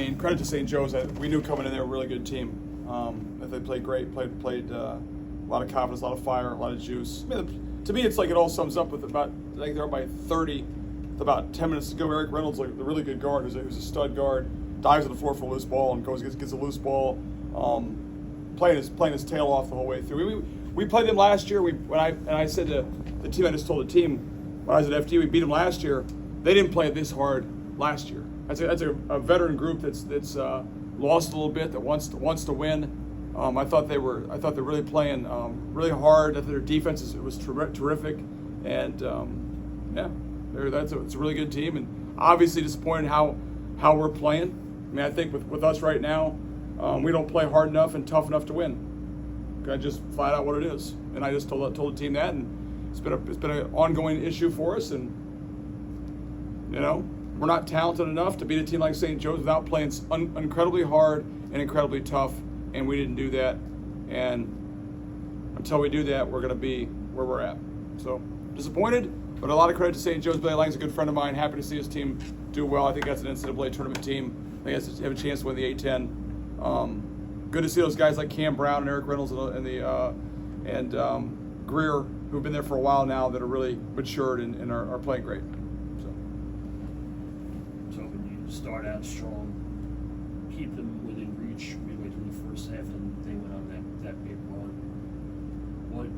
mean, credit to St. Joe's. We knew coming in there a really good team. That they played great, played a lot of confidence, a lot of fire, a lot of juice. I mean, to me, it's like it all sums up with about, I think they're up by 30 with about 10 minutes to go. Eric Reynolds, like the really good guard, who's a stud guard, dives on the floor for a loose ball and gets a loose ball, playing his tail off the whole way through. We played them last year. I said to the team, I just told the team when I was at FD, we beat them last year. They didn't play this hard last year. That's a veteran group that's lost a little bit, that wants to win. I thought they're really playing really hard. That their defense was terrific, and it's a really good team. And obviously disappointed how we're playing. I mean, I think with us right now, we don't play hard enough and tough enough to win. I just flat out what it is, and I just told the team that, and it's been an ongoing issue for us. And we're not talented enough to beat a team like St. Joe's without playing incredibly hard and incredibly tough, and we didn't do that. And until we do that, we're going to be where we're at. So disappointed, but a lot of credit to St. Joe's. Billy Lang's a good friend of mine. Happy to see his team do well. I think that's an NCAA tournament team. I think they have a chance to win the A10. Good to see those guys like Cam Brown and Eric Reynolds and Greer, who've been there for a while now, that are really matured and are playing great. Start out strong, keep them within reach midway through the first half, and they went on that big run. What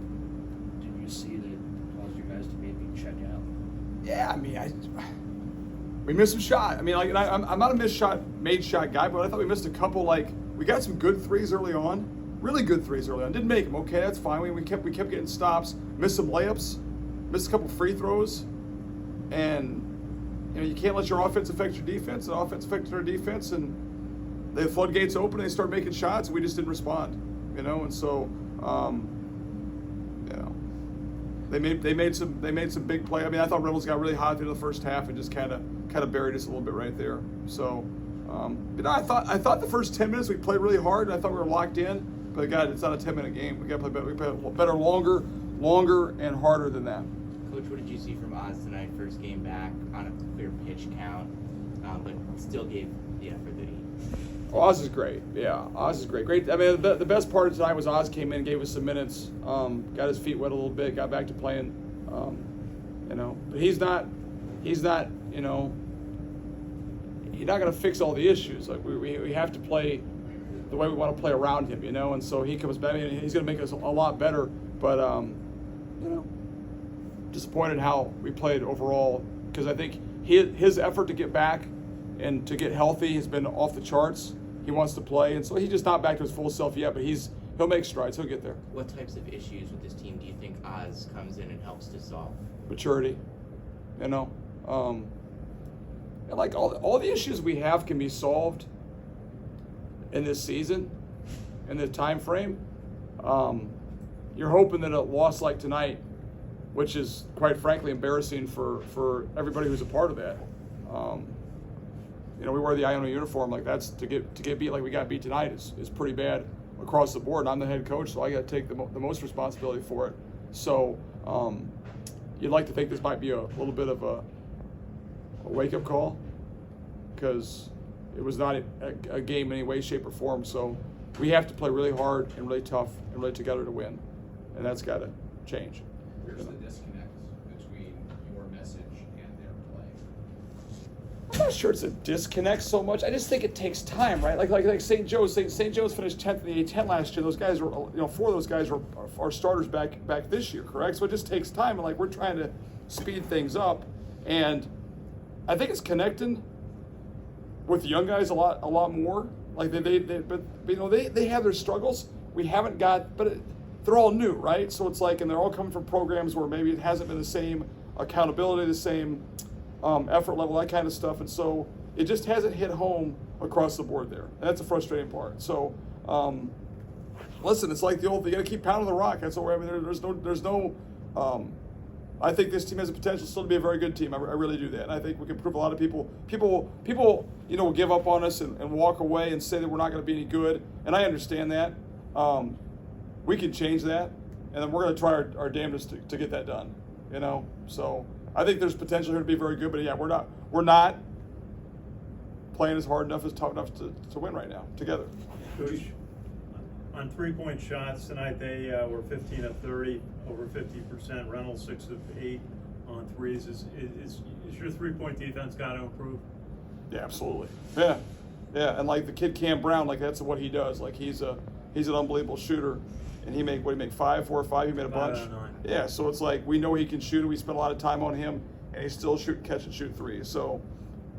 did you see that caused you guys to maybe check out? Yeah, I mean, we missed some shot. I mean, I'm not a made shot guy, but I thought we missed a couple. We got some good threes early on, really good threes early on. Didn't make them. Okay, that's fine. We kept getting stops, missed some layups, missed a couple free throws, and you can't let your offense affect your defense, and offense affected our defense, and the floodgates open, and they start making shots, and we just didn't respond, and so, they made some big play. I mean, I thought Reynolds got really hot through the first half and just kind of buried us a little bit right there. So, I thought the first 10 minutes we played really hard, and I thought we were locked in, but God, it's not a 10-minute game. We got to play better. We play better, longer, and harder than that. Coach, what did you see from Oz tonight? First game back on a clear pitch count, but still gave the effort that he. Oz is great. Yeah, Oz is great. Great. I mean, the best part of tonight was Oz came in, gave us some minutes, got his feet wet a little bit, got back to playing. But he's not. He's not going to fix all the issues. Like we have to play the way we want to play around him. And so he comes back and he's going to make us a lot better. But disappointed how we played overall, because I think his effort to get back and to get healthy has been off the charts. He wants to play, and so he's just not back to his full self yet, but he'll make strides. He'll get there. What types of issues with this team do you think Oz comes in and helps to solve? Maturity, and like all the issues we have can be solved in this season, in the time frame. You're hoping that a loss like tonight, which is quite frankly embarrassing for everybody who's a part of that. We wear the Iona uniform, like that's to get beat like we got beat tonight is pretty bad across the board. And I'm the head coach, so I got to take the most responsibility for it. So you'd like to think this might be a little bit of a wake-up call, because it was not a game in any way, shape, or form. So we have to play really hard and really tough and really together to win, and that's got to change. Where's the disconnect between your message and their play? I'm not sure it's a disconnect so much. I just think it takes time, right? Like St. Joe's. St. Joe's finished 10th in the A10 last year. Those guys were, 4 of those guys are starters back this year, correct? So it just takes time, and we're trying to speed things up, and I think it's connecting with the young guys a lot more. Like they have their struggles. We haven't got, but they're all new, right? So it's and they're all coming from programs where maybe it hasn't been the same accountability, the same effort level, that kind of stuff. And so it just hasn't hit home across the board there. And that's a frustrating part. So, listen, it's like you got to keep pounding the rock. That's what we're, I mean, there's no, I think this team has the potential still to be a very good team. I really do that. And I think we can prove a lot of people will give up on us and walk away and say that we're not going to be any good. And I understand that. We can change that, and then we're going to try our damnedest to get that done. So I think there's potential here to be very good, but yeah, we're not playing as hard enough, as tough enough to win right now together. Coach, on 3-point shots tonight, they were 15 of 30, over 50%. Reynolds 6 of 8 on threes. Is your 3-point defense got to improve? Yeah, absolutely. Yeah, and like the kid Cam Brown, like that's what he does. Like he's an unbelievable shooter, and he make 4 or 5. He made a bunch. 5 out of 9. Yeah, so it's like we know he can shoot. We spent a lot of time on him, and he's still catch and shoot threes. So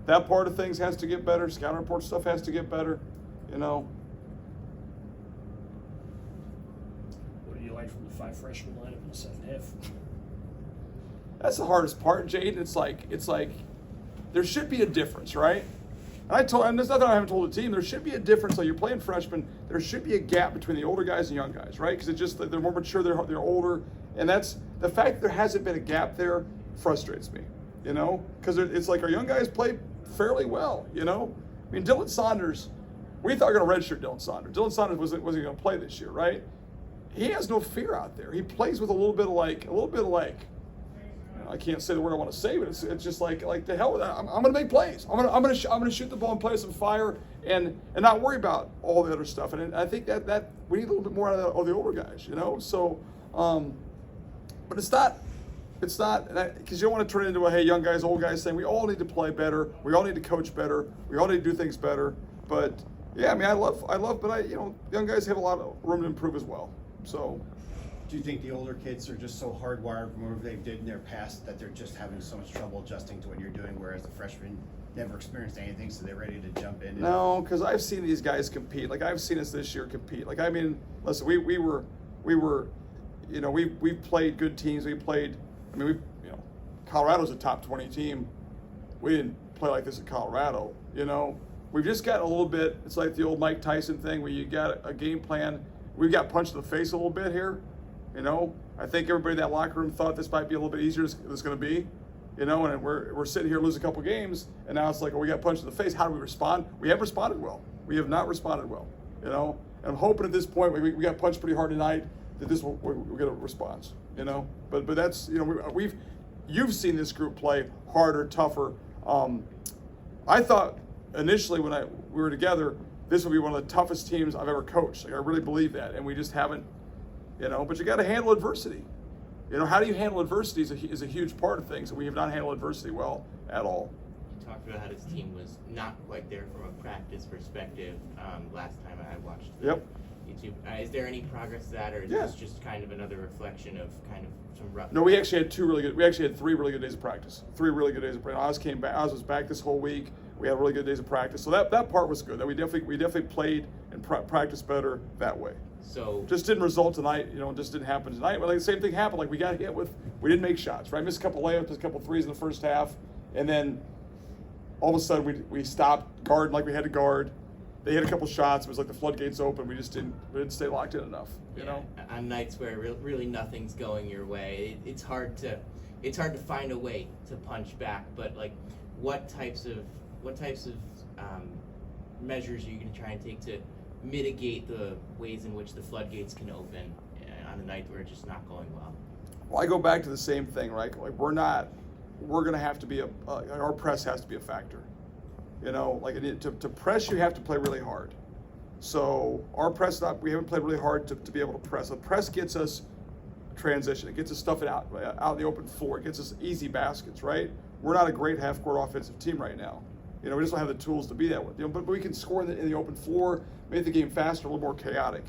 that part of things has to get better. Scouting report stuff has to get better. You know. What do you like from the 5 freshman lineup in the second half? That's the hardest part, Jaden. It's like there should be a difference, right? And there's nothing I haven't told the team. There should be a difference. Like you're playing freshmen, there should be a gap between the older guys and young guys, right? Because it's just they're more mature, they're older, and that's the fact that there hasn't been a gap there frustrates me, you know? Because it's like our young guys play fairly well, you know? I mean, Dylan Saunders, we thought we were going to redshirt Dylan Saunders. Dylan Saunders wasn't going to play this year, right? He has no fear out there. He plays with a little bit of like. I can't say the word I want to say, but it's just like the hell with that. I'm going to make plays. I'm going to shoot the ball and play with some fire and not worry about all the other stuff. And I think that we need a little bit more out of the older guys, you know. So, but it's not because you don't want to turn it into a hey young guys, old guys thing. We all need to play better. We all need to coach better. We all need to do things better. But yeah, I mean I love, but young guys have a lot of room to improve as well. So. Do you think the older kids are just so hardwired from whatever they did in their past that they're just having so much trouble adjusting to what you're doing, whereas the freshmen never experienced anything, so they're ready to jump in? No, because I've seen these guys compete. Like I've seen us this year compete. Like I mean, listen, we were, we played good teams. Colorado's a top 20 team. We didn't play like this in Colorado. You know, we've just got a little bit. It's like the old Mike Tyson thing where you got a game plan. We got punched in the face a little bit here. You know, I think everybody in that locker room thought this might be a little bit easier than it's going to be. You know, and we're sitting here losing a couple games, and now it's like, we got punched in the face. How do we respond? We haven't responded well. We have not responded well. You know, and I'm hoping at this point we got punched pretty hard tonight that we'll get a response. You know, but that's you've seen this group play harder, tougher. I thought initially when we were together, this would be one of the toughest teams I've ever coached. Like I really believe that, and we just haven't. You know, but you got to handle adversity. You know, how do you handle adversity is a huge part of things, and we have not handled adversity well at all. You talked about how this team was not quite there from a practice perspective last time I watched YouTube. Is there any progress to that, or is this just kind of another reflection of kind of some rough? No, we actually had 3 really good days of practice. 3 really good days of practice. Oz came back. Oz was back this whole week. We had really good days of practice, so that part was good. That we definitely played and practiced better that way. So just didn't result tonight, it just didn't happen tonight. But like the same thing happened. Like we got hit we didn't make shots, right? Missed a couple layups, a couple threes in the first half, and then all of a sudden we stopped guarding like we had to guard. They hit a couple shots. It was like the floodgates open. We didn't stay locked in enough. You know. On nights where really nothing's going your way, it's hard to find a way to punch back. But like, what types of measures are you going to try and take to mitigate the ways in which the floodgates can open on a night where it's just not going well? Well, I go back to the same thing, right? Like we're going to have to be our press has to be a factor. You know, like to press, you have to play really hard. So our press, we haven't played really hard to be able to press. The press gets us transition. It gets us stuff out in the open floor. It gets us easy baskets, right? We're not a great half-court offensive team right now. You know, we just don't have the tools to be that way. But we can score in the open floor, make the game faster, a little more chaotic.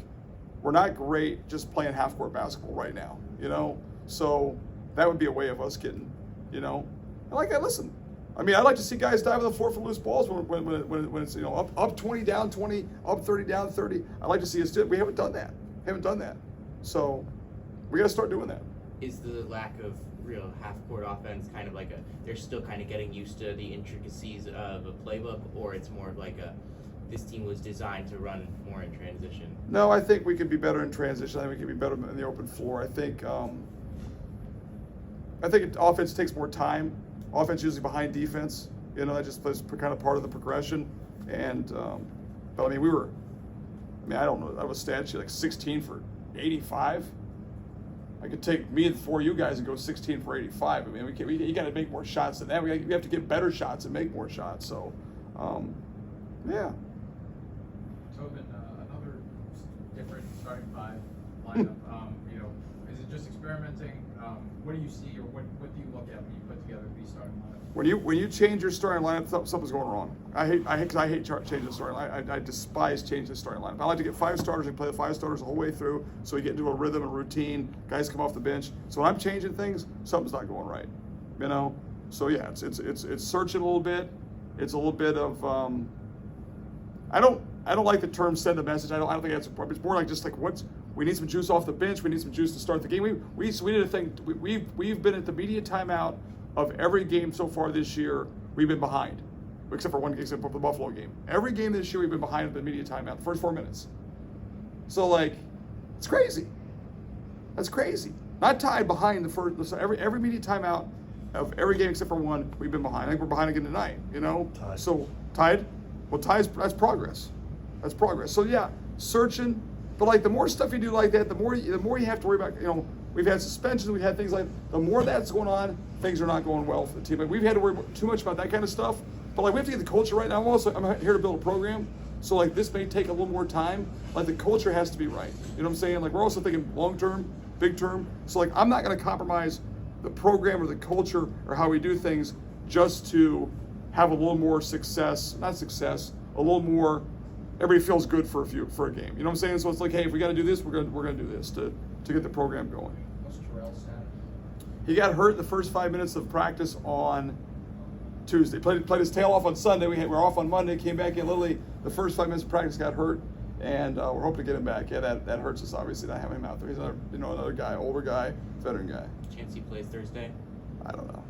We're not great just playing half-court basketball right now, you know? So that would be a way of us getting, listen. I mean, I'd like to see guys dive on the floor for loose balls when it's, up 20, down 20, up 30, down 30. I'd like to see us do it. We haven't done that. So we got to start doing that. Is the lack of real half-court offense kind of like they're still kind of getting used to the intricacies of a playbook, or it's more of like this team was designed to run more in transition? No, I think we could be better in transition. I think we could be better in the open floor. I think offense takes more time. Offense usually behind defense. That just plays kind of part of the progression. And but I mean, I don't know. I was stat sheet like 16 for 85. I could take me and 4 of you guys and go 16 for 85. I mean, you got to make more shots than that. We have to get better shots and make more shots. So, Yeah. Tobin, another different starting five lineup. You know, is it just experimenting? What do you see, or what do you look at when you put together the starting lineup? When you change your starting lineup, something's going wrong. I hate changing the starting lineup. I despise changing the starting lineup. I like to get 5 starters and play the 5 starters the whole way through, so you get into a rhythm and routine. Guys come off the bench. So when I'm changing things, something's not going right. You know. So yeah, it's searching a little bit. It's a little bit of I don't like the term send a message. I don't think that's a problem. It's more like just like we need some juice off the bench. We need some juice to start the game. We did a thing. We've been at the media timeout of every game so far this year. We've been behind, except for one game, except for the Buffalo game. Every game this year we've been behind the media timeout, the first 4 minutes. So like, it's crazy. That's crazy. Not tied behind the first. Every media timeout of every game except for one, we've been behind. I think we're behind again tonight. You know. Tied. So tied. Well, that's progress. That's progress. So yeah, searching. But like the more stuff you do like that, the more you have to worry about. You know, we've had suspensions, we've had things like. The more that's going on, things are not going well for the team. Like we've had to worry too much about that kind of stuff. But like we have to get the culture right now. I'm here to build a program. So like this may take a little more time. Like the culture has to be right. You know what I'm saying? Like we're also thinking long term, big term. So like I'm not going to compromise the program or the culture or how we do things just to have a little more success. Not success. A little more. Everybody feels good for a game. You know what I'm saying? So it's like, hey, if we got to do this, we're gonna do this to get the program going. What's Terrell's status? He got hurt in the first 5 minutes of practice on Tuesday. Played his tail off on Sunday. We were off on Monday. Came back in literally the first 5 minutes of practice, got hurt, and we're hoping to get him back. Yeah, that hurts us obviously not having him out there. He's another guy, older guy, veteran guy. Chance he plays Thursday? I don't know.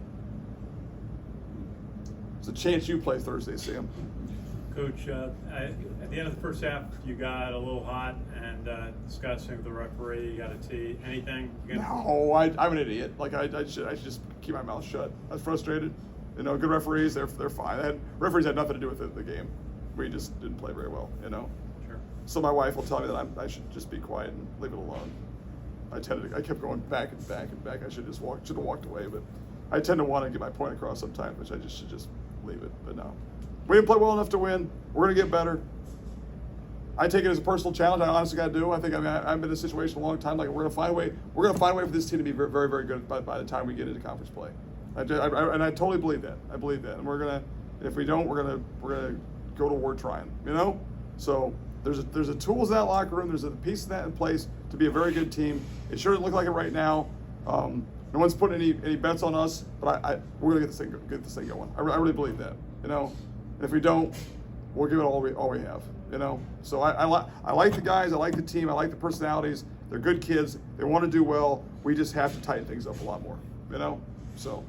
There's a chance you play Thursday, Sam. Coach, at the end of the first half, you got a little hot and discussing with the referee. You got a tee. Anything? No, I'm an idiot. Like I should just keep my mouth shut. I was frustrated. You know, good referees, they're fine. Referees had nothing to do with the game. We just didn't play very well. You know. Sure. So my wife will tell me that I should just be quiet and leave it alone. I kept going back and back and back. I should have walked away, but I tend to want to get my point across sometimes, which I just should just leave it. But no. We didn't play well enough to win. We're going to get better. I take it as a personal challenge. I honestly got to do. I've been in this situation a long time. Like we're going to find a way. We're going to find a way for this team to be very, very, very good by the time we get into conference play. And I totally believe that. I believe that. And we're going to, if we don't, we're going to go to war trying. You know. So there's a tools in that locker room. There's a piece of that in place to be a very good team. It sure doesn't look like it right now. No one's putting any bets on us, but we're going to get this thing going. I really believe that. You know. If we don't, we'll give it all we have, you know. So I like the guys, I like the team, I like the personalities. They're good kids. They want to do well. We just have to tighten things up a lot more, you know. So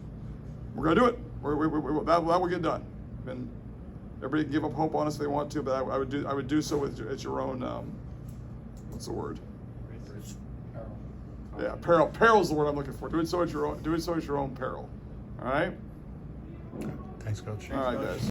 we're gonna do it. That will get done. And everybody can give up hope on us if they want to, but I would do so at your own. What's the word? Yeah, peril. Peril is the word I'm looking for. Do it so at your own peril. All right. Thanks, Coach. All right, guys.